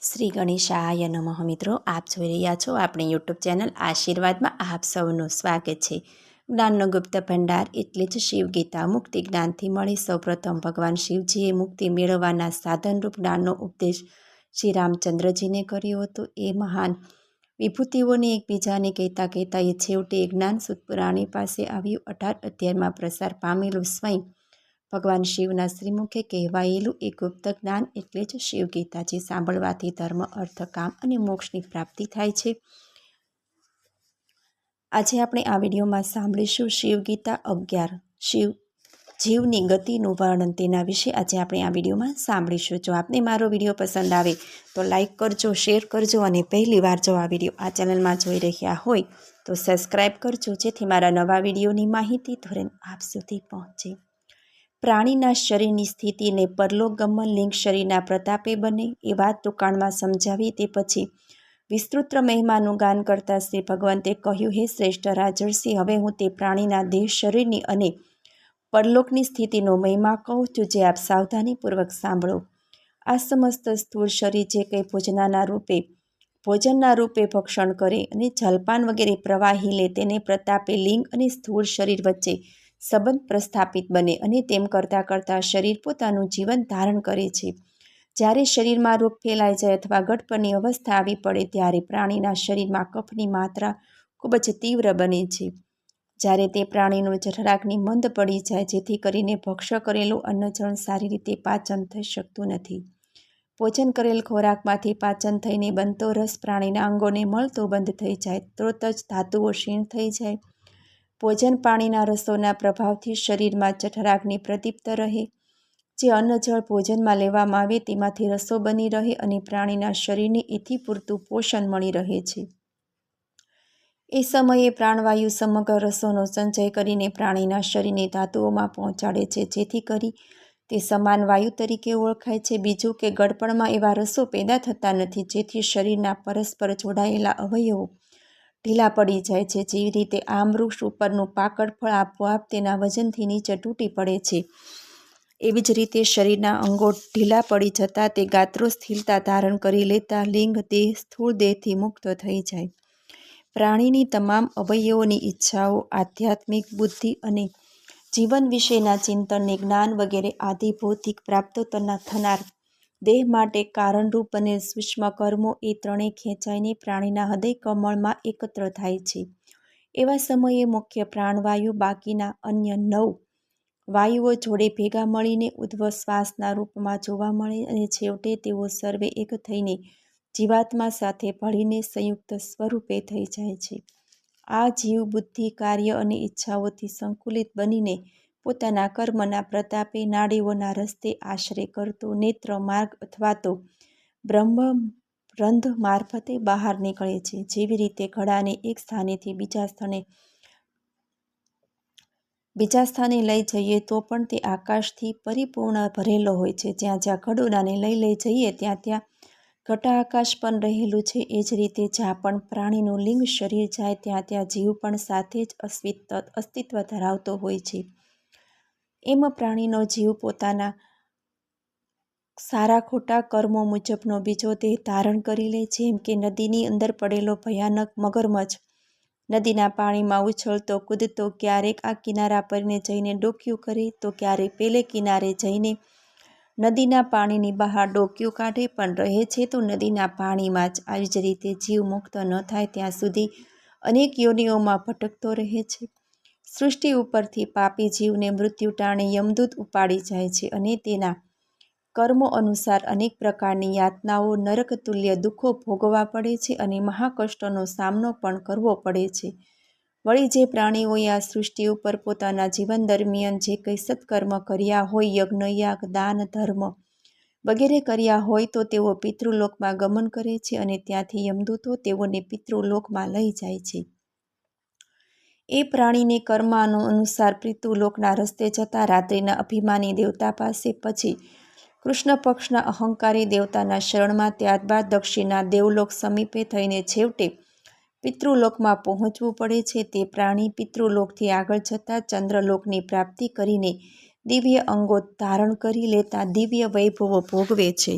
શ્રી ગણેશાય નમઃ. મિત્રો, આપ જોઈ રહ્યા છો આપણી યુટ્યુબ ચેનલ આશીર્વાદમાં આપ સૌનું સ્વાગત છે. જ્ઞાનનો ગુપ્ત ભંડાર એટલે જ શિવગીતા. મુક્તિ જ્ઞાનથી મળી. સૌપ્રથમ ભગવાન શિવજીએ મુક્તિ મેળવવાના સાધનરૂપ જ્ઞાનનો ઉપદેશ શ્રી રામચંદ્રજીને કર્યો હતો. એ મહાન વિભૂતિઓને એકબીજાને કહેતા કહેતા એ છેવટે જ્ઞાન સુતપુરાણી પાસે આવ્યું. 18 અધ્યાયમાં પ્રસાર પામેલું સ્વયં ભગવાન શિવના શ્રીમુખે કહેવાયેલું એ ગુપ્ત જ્ઞાન એટલે જ શિવગીતા, જે સાંભળવાથી ધર્મ, અર્થ, કામ અને મોક્ષની પ્રાપ્તિ થાય છે. આજે આપણે આ વિડીયોમાં સાંભળીશું શિવગીતા 11 જીવની ગતિનું વર્ણન. તેના વિશે આજે આપણે આ વિડીયોમાં સાંભળીશું. જો આપને મારો વિડીયો પસંદ આવે તો લાઈક કરજો, શેર કરજો અને પહેલી વાર જો આ વિડીયો આ ચેનલમાં જોઈ રહ્યા હોય તો સબસ્ક્રાઈબ કરજો, જેથી મારા નવા વિડીયોની માહિતી ધોરણ આપ સુધી પહોંચે. પ્રાણીના શરીરની સ્થિતિને પરલોક ગમન લિંગ શરીરના પ્રતાપે બને એ વાત ટૂંકાણમાં સમજાવી તે પછી વિસ્તૃત મહિમાનું ગાન કરતા શ્રી ભગવંતે કહ્યું, હે શ્રેષ્ઠ રાજર્ષિ, હવે હું તે પ્રાણીના દેહ શરીરની અને પરલોકની સ્થિતિનો મહિમા કહું છું, જે આપ સાવધાનીપૂર્વક સાંભળો. આ સમસ્ત સ્થૂળ શરીર જે કંઈ ભોજનના રૂપે ભક્ષણ કરે અને જલપાન વગેરે પ્રવાહી લે, તેને પ્રતાપે લિંગ અને સ્થૂળ શરીર વચ્ચે સંબંધ પ્રસ્થાપિત બને અને તેમ કરતાં કરતાં શરીર પોતાનું જીવન ધારણ કરે છે. જ્યારે શરીરમાં રોગ ફેલાઈ જાય અથવા ગટપણની અવસ્થા આવી પડે ત્યારે પ્રાણીના શરીરમાં કફની માત્રા ખૂબ જ તીવ્ર બને છે. જ્યારે તે પ્રાણીનું જઠરાગ્નિ મંદ પડી જાય, જેથી કરીને ભક્ષ્ય કરેલું અન્નજળ સારી રીતે પાચન થઈ શકતું નથી. ભોજન કરેલ ખોરાકમાંથી પાચન થઈને બનતો રસ પ્રાણીના અંગોને મળતો બંધ થઈ જાય. તરત જ ધાતુઓ ક્ષીણ થઈ જાય. ભોજન પાણીના રસોના પ્રભાવથી શરીરમાં જઠરાગ્નિ પ્રદીપ્ત રહે. જે અન્નજળ ભોજનમાં લેવામાં આવે તેમાંથી રસો બની રહે અને પ્રાણીના શરીરને એથી પૂરતું પોષણ મળી રહે છે. એ સમયે પ્રાણવાયુ સમગ્ર રસોનો સંચય કરીને પ્રાણીના શરીરની ધાતુઓમાં પહોંચાડે છે, જેથી કરી તે સમાન વાયુ તરીકે ઓળખાય છે. બીજું કે ગળપણમાં એવા રસો પેદા થતા નથી, જેથી શરીરના પરસ્પર જોડાયેલા અવયવો ઢીલા પડી જાય છે. જેવી રીતે આમ વૃક્ષ ઉપરનું પાકળ ફળ આપોઆપ તેના વજનથી નીચે તૂટી પડે છે, એવી જ રીતે શરીરના અંગો ઢીલા પડી જતાં તે ગાત્રો સ્થિરતા ધારણ કરી લેતા લિંગ દેહ સ્થૂળ દેહથી મુક્ત થઈ જાય. પ્રાણીની તમામ અવયવોની ઈચ્છાઓ, આધ્યાત્મિક બુદ્ધિ અને જીવન વિશેના ચિંતનને જ્ઞાન વગેરે આદિ ભૌતિક પ્રાપ્તોના થનાર દેહ માટે કારણરૂપ બનેલ સૂક્ષ્મ કર્મો એ ત્રણેય ખેંચાઈને પ્રાણીના હૃદય કમળમાં એકત્ર થાય છે. એવા સમયે મુખ્ય પ્રાણવાયુ બાકીના અન્ય 9 વાયુઓ જોડે ભેગા મળીને ઉદ્ધવ શ્વાસના રૂપમાં જોવા મળે અને છેવટે તેઓ સર્વે એક થઈને જીવાત્મા સાથે ભળીને સંયુક્ત સ્વરૂપે થઈ જાય છે. આ જીવ બુદ્ધિ, કાર્ય અને ઈચ્છાઓથી સંકુલિત બનીને પોતાના કર્મના પ્રતાપે નાડીઓના રસ્તે આશ્રય કરતો નેત્ર માર્ગ અથવા તો બ્રહ્મરંધ્ર મારફતે બહાર નીકળે છે. જેવી રીતે ઘડાને એક સ્થાનેથી બીજા સ્થાને લઈ જઈએ તો પણ તે આકાશથી પરિપૂર્ણ ભરેલો હોય છે. જ્યાં જ્યાં ઘડોડાને લઈ જઈએ ત્યાં ઘટાકાશ પણ રહેલું છે. એ જ રીતે જ્યાં પણ પ્રાણીનું લિંગ શરીર જાય ત્યાં જીવ પણ સાથે જ અસ્તિત્વ ધરાવતો હોય છે. એમ પ્રાણીનો જીવ પોતાના સારા ખોટા કર્મો મુજબનો બીજો દેહ ધારણ કરી લે. જેમ કે નદીની અંદર પડેલો ભયાનક મગરમચ્છ નદીના પાણીમાં ઉછળતો કૂદતો ક્યારેક આ કિનારા પરને જઈને ડોકિયું કરે તો ક્યારેક પેલે કિનારે જઈને નદીના પાણીની બહાર ડોકિયું કાઢે પણ રહે છે તો નદીના પાણીમાં જ. આવી જ રીતે જીવ મુક્ત ન થાય ત્યાં સુધી અનેક યોનિઓમાં ભટકતો રહે છે. સૃષ્ટિ ઉપરથી પાપી જીવને મૃત્યુ ટાણે યમદૂત ઉપાડી જાય છે અને તેના કર્મો અનુસાર અનેક પ્રકારની યાતનાઓ, નરક તુલ્ય દુઃખો ભોગવવા પડે છે અને મહાકષ્ટોનો સામનો પણ કરવો પડે છે. વળી જે પ્રાણીઓએ આ સૃષ્ટિ ઉપર પોતાના જીવન દરમિયાન જે કંઈ સત્કર્મ કર્યા હોય, યજ્ઞ, યાગ, દાન, ધર્મ વગેરે કર્યા હોય તો તેઓ પિતૃલોકમાં ગમન કરે છે અને ત્યાંથી યમદૂતો તેઓને પિતૃલોકમાં લઈ જાય છે. એ પ્રાણીને કર્માનુસાર પિતૃલોકના રસ્તે જતા રાત્રિના અભિમાની દેવતા પાસે, પછી કૃષ્ણ પક્ષના અહંકારી દેવતાના શરણમાં, ત્યારબાદ દક્ષિણના દેવલોક સમીપે થઈને છેવટે પિતૃલોકમાં પહોંચવું પડે છે. તે પ્રાણી પિતૃલોકથી આગળ જતાં ચંદ્રલોકની પ્રાપ્તિ કરીને દિવ્ય અંગો ધારણ કરી લેતા દિવ્ય વૈભવો ભોગવે છે.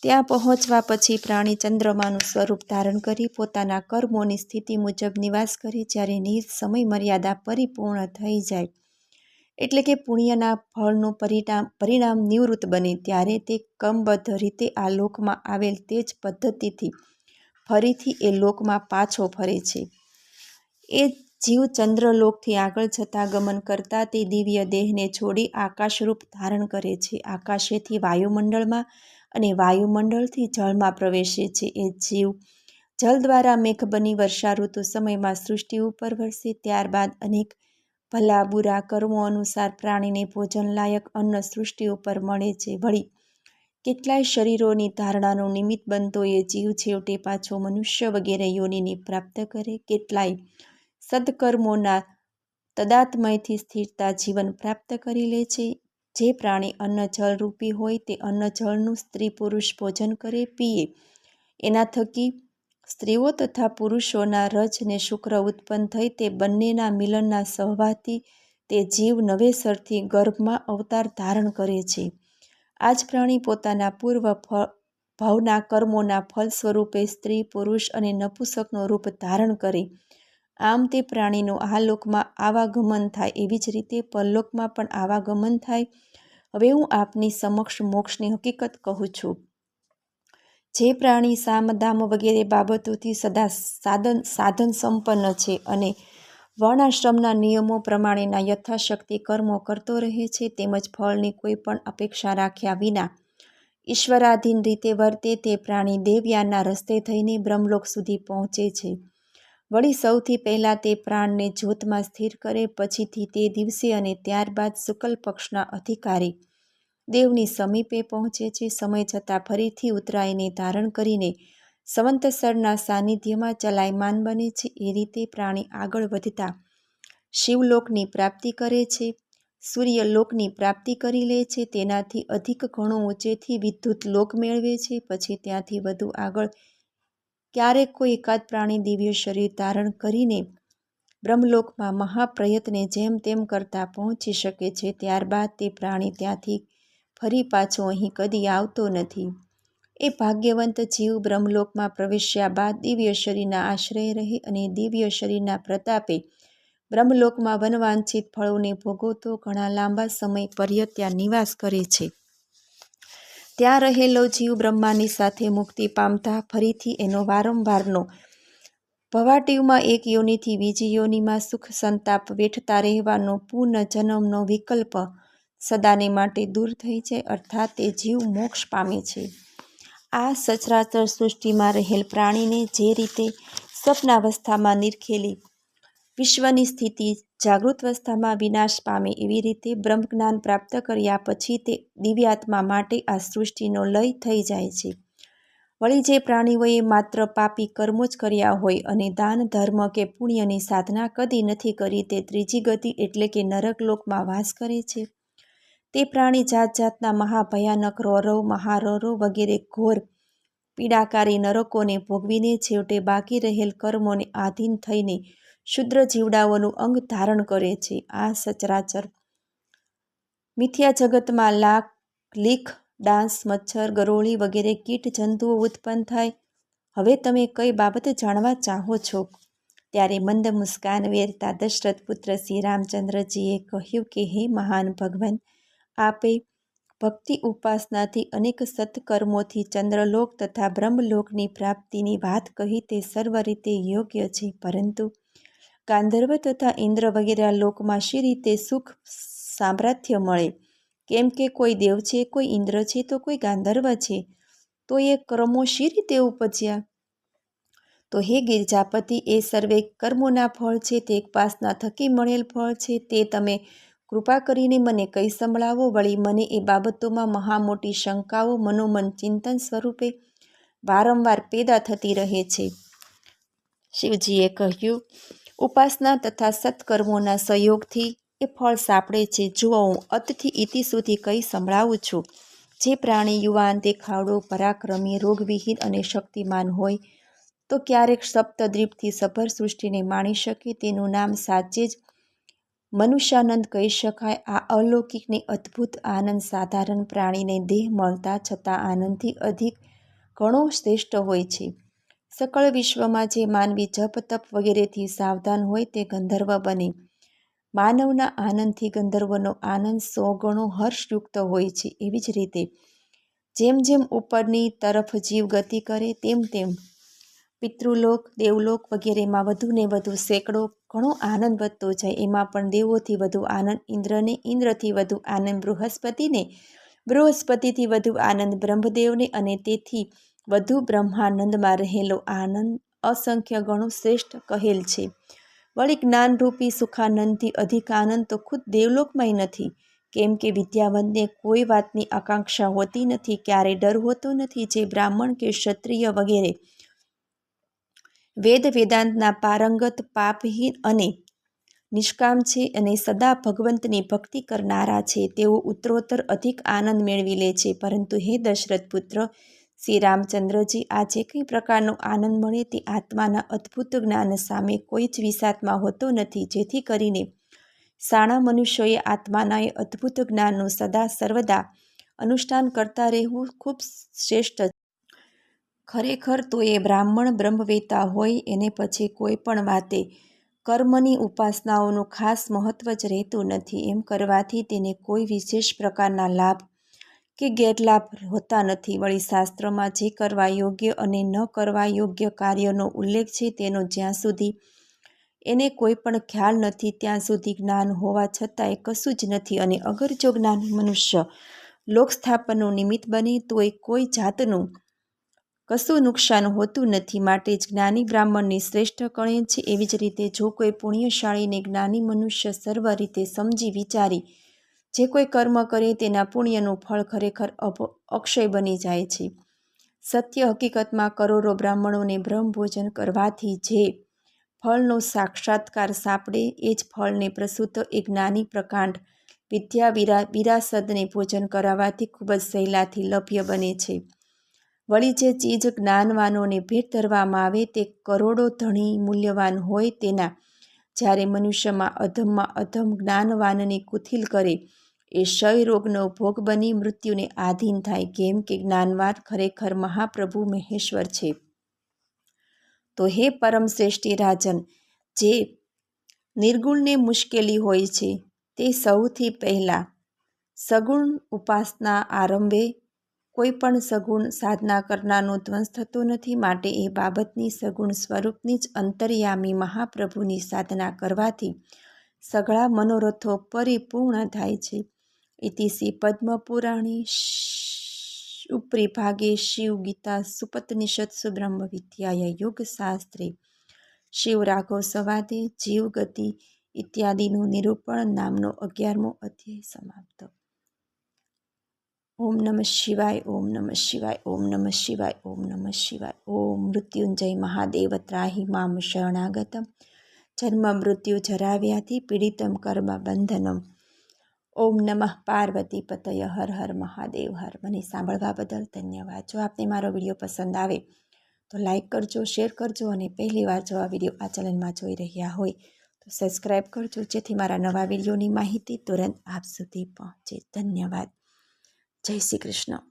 ત્યાં પહોંચવા પછી પ્રાણી ચંદ્રમાનું સ્વરૂપ ધારણ કરી પોતાના કર્મોની સ્થિતિ મુજબ નિવાસ કરે. જ્યારે સમય મર્યાદા પરિપૂર્ણ થઈ જાય એટલે કે પુણ્યના ફળનું પરિણામ નિવૃત્ત બને ત્યારે તે ક્રમબદ્ધ રીતે આ લોકમાં આવેલ તે જ પદ્ધતિથી ફરીથી એ લોકમાં પાછો ફરે છે. એ જીવ ચંદ્રલોકથી આગળ જતા ગમન કરતા તે દિવ્ય દેહને છોડી આકાશરૂપ ધારણ કરે છે. આકાશેથી વાયુમંડળમાં અને વાયુમંડળથી જળમાં પ્રવેશે છે. એ જીવ જલ દ્વારા મેઘ બની વર્ષા ઋતુ સમયમાં સૃષ્ટિ ઉપર વરસે. ત્યારબાદ અનેક ભલા બુરા કર્મો અનુસાર પ્રાણીને ભોજનલાયક અન્ન સૃષ્ટિ ઉપર મળે છે. વળી કેટલાય શરીરોની ધારણાનું નિમિત્ત બનતો એ જીવ છેવટે પાછો મનુષ્ય વગેરે યોનિની પ્રાપ્ત કરે. કેટલાય સદકર્મોના તદાત્મયથી સ્થિરતા જીવન પ્રાપ્ત કરી લે છે. જે પ્રાણી અન્ન જળરૂપી હોય તે અન્ન જળનું સ્ત્રી પુરુષ ભોજન કરે પીએ. એના થકી સ્ત્રીઓ તથા પુરુષોના રજ ને શુક્ર ઉત્પન્ન થઈ તે બંનેના મિલનના સહવાથી તે જીવ નવેસરથી ગર્ભમાં અવતાર ધારણ કરે છે. આ જ પ્રાણી પોતાના પૂર્વ ભવના કર્મોના ફળ સ્વરૂપે સ્ત્રી પુરુષ અને નપુંસકનું રૂપ ધારણ કરે. આમ તે પ્રાણીનું આ લોકમાં આવાગમન થાય. એવી જ રીતે પરલોકમાં પણ આવાગમન થાય. હવે હું આપની સમક્ષ મોક્ષની હકીકત કહું છું. જે પ્રાણી સામ દામ વગેરે બાબતોથી સદા સાધન સંપન્ન છે અને વર્ણાશ્રમના નિયમો પ્રમાણેના યથાશક્તિ કર્મો કરતો રહે છે, તેમજ ફળની કોઈ પણ અપેક્ષા રાખ્યા વિના ઈશ્વરાધીન રીતે વર્તે તે પ્રાણી દેવયાનના રસ્તે થઈને બ્રહ્મલોક સુધી પહોંચે છે. વળી સૌથી પહેલાં તે પ્રાણને જ્યોતમાં સ્થિર કરે, પછીથી તે દિવસે અને ત્યારબાદ શુક્લ પક્ષના અધિકારી દેવની સમીપે પહોંચે છે. સમય જતાં ફરીથી ઉતરાઈને ધારણ કરીને સંવત્સરના સાનિધ્યમાં ચલાયમાન બને છે. એ રીતે પ્રાણી આગળ વધતા શિવલોકની પ્રાપ્તિ કરે છે, સૂર્યલોકની પ્રાપ્તિ કરી લે છે, તેનાથી અધિક ઘણું ઊંચેથી વિદ્યુત લોક મેળવે છે. પછી ત્યાંથી વધુ આગળ ક્યારેક કોઈ એકાદ પ્રાણી દિવ્ય શરીર ધારણ કરીને બ્રહ્મલોકમાં મહાપ્રયત્ને જેમ તેમ કરતા પહોંચી શકે છે. ત્યારબાદ તે પ્રાણી ત્યાંથી ફરી પાછો અહીં કદી આવતો નથી. એ ભાગ્યવંત જીવ બ્રહ્મલોકમાં પ્રવેશ્યા બાદ દિવ્ય શરીરના આશ્રય રહે અને દિવ્ય શરીરના પ્રતાપે બ્રહ્મલોકમાં વનવાંછિત ફળોને ભોગવતો ઘણા લાંબા સમય પર્યંત ત્યાં નિવાસ કરે છે. ત્યાં રહેલો જીવ બ્રહ્માની સાથે મુક્તિ પામતા ફરીથી એનો વારંવારનો ભવાટીમાં એક યોનિથી બીજી યોનિમાં સુખ સંતાપ વેઠતા રહેવાનો પુનઃજન્મનો વિકલ્પ સદાને માટે દૂર થઈ જાય, અર્થાત તે જીવ મોક્ષ પામે છે. આ સચરાચર સૃષ્ટિમાં રહેલ પ્રાણીને જે રીતે સ્વપ્નાવસ્થામાં નિરખેલી વિશ્વની સ્થિતિ જાગૃતાવસ્થામાં વિનાશ પામે, એવી રીતે બ્રહ્મજ્ઞાન પ્રાપ્ત કર્યા પછી તે દિવ્યાત્મા માટે આ સૃષ્ટિનો લય થઈ જાય છે. વળી જે પ્રાણીઓએ માત્ર પાપી કર્મો જ કર્યા હોય અને દાન ધર્મ કે પુણ્યની સાધના કદી નથી કરી તે ત્રીજી ગતિ એટલે કે નરકલોકમાં વાસ કરે છે. તે પ્રાણી જાત જાતના મહાભયાનક રૌરવ મહારૌરવ વગેરે ઘોર પીડાકારી નરકોને ભોગવીને છેવટે બાકી રહેલ કર્મોને આધીન થઈને શુદ્ર જીવડાઓનું અંગ ધારણ કરે છે. આ સચરાચર મિથ્યા જગતમાં લીખ ડાંસ મચ્છર ગરોળી વગેરે કીટ જંતુઓ ઉત્પન્ન થાય. હવે તમે કઈ બાબત જાણવા ચાહો છો? ત્યારે મંદ મુસ્કાન વેરતા દશરથ પુત્ર શ્રી રામચંદ્રજીએ કહ્યું કે હે મહાન ભગવાન, આપે ભક્તિ ઉપાસનાથી અનેક સત્કર્મોથી ચંદ્રલોક તથા બ્રહ્મલોકની પ્રાપ્તિની વાત કહી તે સર્વ રીતે યોગ્ય છે, પરંતુ ગાંધર્વ તથા ઇન્દ્ર વગેરે લોકમાં શી રીતે સુખ સામ્રાથ્ય મળે? કેમ કે કોઈ દેવ છે, કોઈ ઇન્દ્ર છે, તો કોઈ ગાંધર્વ છે, તો એ કર્મો શી રીતે ઉપજ્યા? તો હે ગિરજાપતિ, એ સર્વે કર્મોના ફળ છે, તે ઉપાસના થકી મળેલ ફળ છે. તે તમે કૃપા કરીને મને કહી સંભળાવો. વળી મને એ બાબતોમાં મહા મોટી શંકાઓ મનોમન ચિંતન સ્વરૂપે વારંવાર પેદા થતી રહે છે. શિવજીએ કહ્યું, ઉપાસના તથા સત્કર્મોના સહયોગથી એ ફળ સાંપડે છે. જુઓ, હું અતથી ઇતિ સુધી કહી સંભળાવું છું. જે પ્રાણી યુવાન, દેખાવડો, પરાક્રમી, રોગવિહીન અને શક્તિમાન હોય તો ક્યારેક સપ્તદ્વીપથી સભર સૃષ્ટિને માણી શકે, તેનું નામ સાચે જ મનુષ્યાનંદ કહી શકાય. આ અલૌકિક ને અદ્ભુત આનંદ સાધારણ પ્રાણીને દેહ મળતા છતાં આનંદથી અધિક ઘણો શ્રેષ્ઠ હોય છે. સકળ વિશ્વમાં જે માનવી જપ તપ વગેરેથી સાવધાન હોય તે ગંધર્વ બને. માનવના આનંદથી ગંધર્વનો આનંદ 100 ગણો હર્ષયુક્ત હોય છે. એવી જ રીતે જેમ જેમ ઉપરની તરફ જીવ ગતિ કરે તેમ તેમ પિતૃલોક દેવલોક વગેરેમાં વધુ ને વધુ સેંકડો ઘણો આનંદ વધતો જાય. એમાં પણ દેવોથી વધુ આનંદ ઇન્દ્રને, ઇન્દ્રથી વધુ આનંદ બૃહસ્પતિને, બૃહસ્પતિથી વધુ આનંદ બ્રહ્મદેવને અને તેથી વધુ બ્રહ્માનંદમાં રહેલો આનંદ અસંખ્ય ગણો શ્રેષ્ઠ કહેલ છે. વળી જ્ઞાનરૂપી સુખાનંદથી અધિક આનંદ તો ખુદ દેવલોકમાંય નથી. કેમ કે વિદ્યાવંતને કોઈ વાતની આકાંક્ષા હોતી નથી, ક્યારેય ડર હોતો નથી. જે બ્રાહ્મણ કે ક્ષત્રિય વગેરે વેદ વેદાંતના પારંગત, પાપહીન અને નિષ્કામ છે અને સદા ભગવંતની ભક્તિ કરનારા છે, તેઓ ઉત્તરોત્તર અધિક આનંદ મેળવી લે છે. પરંતુ હે દશરથ પુત્ર શ્રી રામચંદ્રજી, આ જે કંઈ પ્રકારનો આનંદ મળે તે આત્માના અદ્ભુત જ્ઞાન સામે કોઈ જ વિષાદમાં હોતો નથી. જેથી કરીને શાણા મનુષ્યોએ આત્માના એ અદ્ભુત જ્ઞાનનું સદા સર્વદા અનુષ્ઠાન કરતા રહેવું ખૂબ શ્રેષ્ઠ છે. ખરેખર તો એ બ્રાહ્મણ બ્રહ્મવેતા હોય એને પછી કોઈ પણ વાતે કર્મની ઉપાસનાઓનું ખાસ મહત્વ જ રહેતું નથી. એમ કરવાથી તેને કોઈ વિશેષ પ્રકારના લાભ કે ગેરલાભ હોતા નથી. વળી શાસ્ત્રમાં જે કરવા યોગ્ય અને ન કરવા યોગ્ય કાર્યનો ઉલ્લેખ છે તેનો જ્યાં સુધી એને કોઈ પણ ખ્યાલ નથી ત્યાં સુધી જ્ઞાન હોવા છતાંય કશું જ નથી. અને અગર જો જ્ઞાન મનુષ્ય લોકસ્થાપનનું નિમિત્ત બને તો એ કોઈ જાતનું કશું નુકસાન હોતું નથી. માટે જ જ્ઞાની બ્રાહ્મણની શ્રેષ્ઠ ગણે છે. એવી જ રીતે જો કોઈ પુણ્યશાળીને જ્ઞાની મનુષ્ય સર્વ રીતે સમજી વિચારી જે કોઈ કર્મ કરે તેના પુણ્યનું ફળ ખરેખર અક્ષય બની જાય છે. સત્ય હકીકતમાં કરોડો બ્રાહ્મણોને બ્રહ્મભોજન કરવાથી જે ફળનો સાક્ષાત્કાર સાંપડે એ જ ફળને પ્રસૂત એ જ્ઞાની પ્રકાંડ વિદ્યા વિરાસદને ભોજન કરાવવાથી ખૂબ જ સહેલાથી લભ્ય બને છે. વળી જે ચીજ જ્ઞાનવાનોને ભેટ ધરવામાં આવે તે કરોડો ધણી મૂલ્યવાન હોય તેના જ્યારે મનુષ્યમાં અધમમાં અધમ જ્ઞાનવાનની કુથિલ કરે એ ક્ષય રોગનો ભોગ બની મૃત્યુને આધીન થાય. કેમ કે જ્ઞાનવાન ખરેખર મહાપ્રભુ મહેશ્વર છે. તો હે પરમ શ્રેષ્ઠી રાજન, જે નિર્ગુણને મુશ્કેલી હોય છે તે સૌથી પહેલાં સગુણ ઉપાસના આરંભે કોઈ પણ સગુણ સાધના કરનારનો ધ્વંસ થતો નથી. માટે એ બાબતની સગુણ સ્વરૂપની જ અંતર્યામી મહાપ્રભુની સાધના કરવાથી સઘળા મનોરથો પરિપૂર્ણ થાય છે. ઇતિ શ્રી પદ્મપુરાણે ઉપરી ભાગે શિવ ગીતા સુપનિષત્સુ બ્રહ્મ વિદ્યાયા યોગશાસ્ત્રે શિવ રાઘવ સંવાદે જીવ ગતિ ઇત્યાદિનું નિરૂપણ નામનો 11મો અધ્યાય સમાપ્ત. ઓમ નમઃ શિવાય, ઓમ નમઃ શિવાય, ઓમ નમઃ શિવાય, ઓમ નમઃ શિવાય. ઓમ મૃત્યુંજય મહાદેવ ત્રાહિ મામ શરણાગતમ જન્મ મૃત્યુ જરાવ્યાધિ પીડિતમ કર્મ બંધનમ. ઓમ નમઃ પાર્વતી પતય હર હર મહાદેવ હર. મને સાંભળવા બદલ ધન્યવાદ. જો આપને મારો વિડીયો પસંદ આવે તો લાઈક કરજો, શેર કરજો અને પહેલી વાર જો આ વિડીયો આ ચેનલમાં જોઈ રહ્યા હોય તો સબસ્ક્રાઈબ કરજો, જેથી મારા નવા વિડીયોની માહિતી તુરંત આપ સુધી પહોંચે. ધન્યવાદ. જય શ્રી કૃષ્ણ.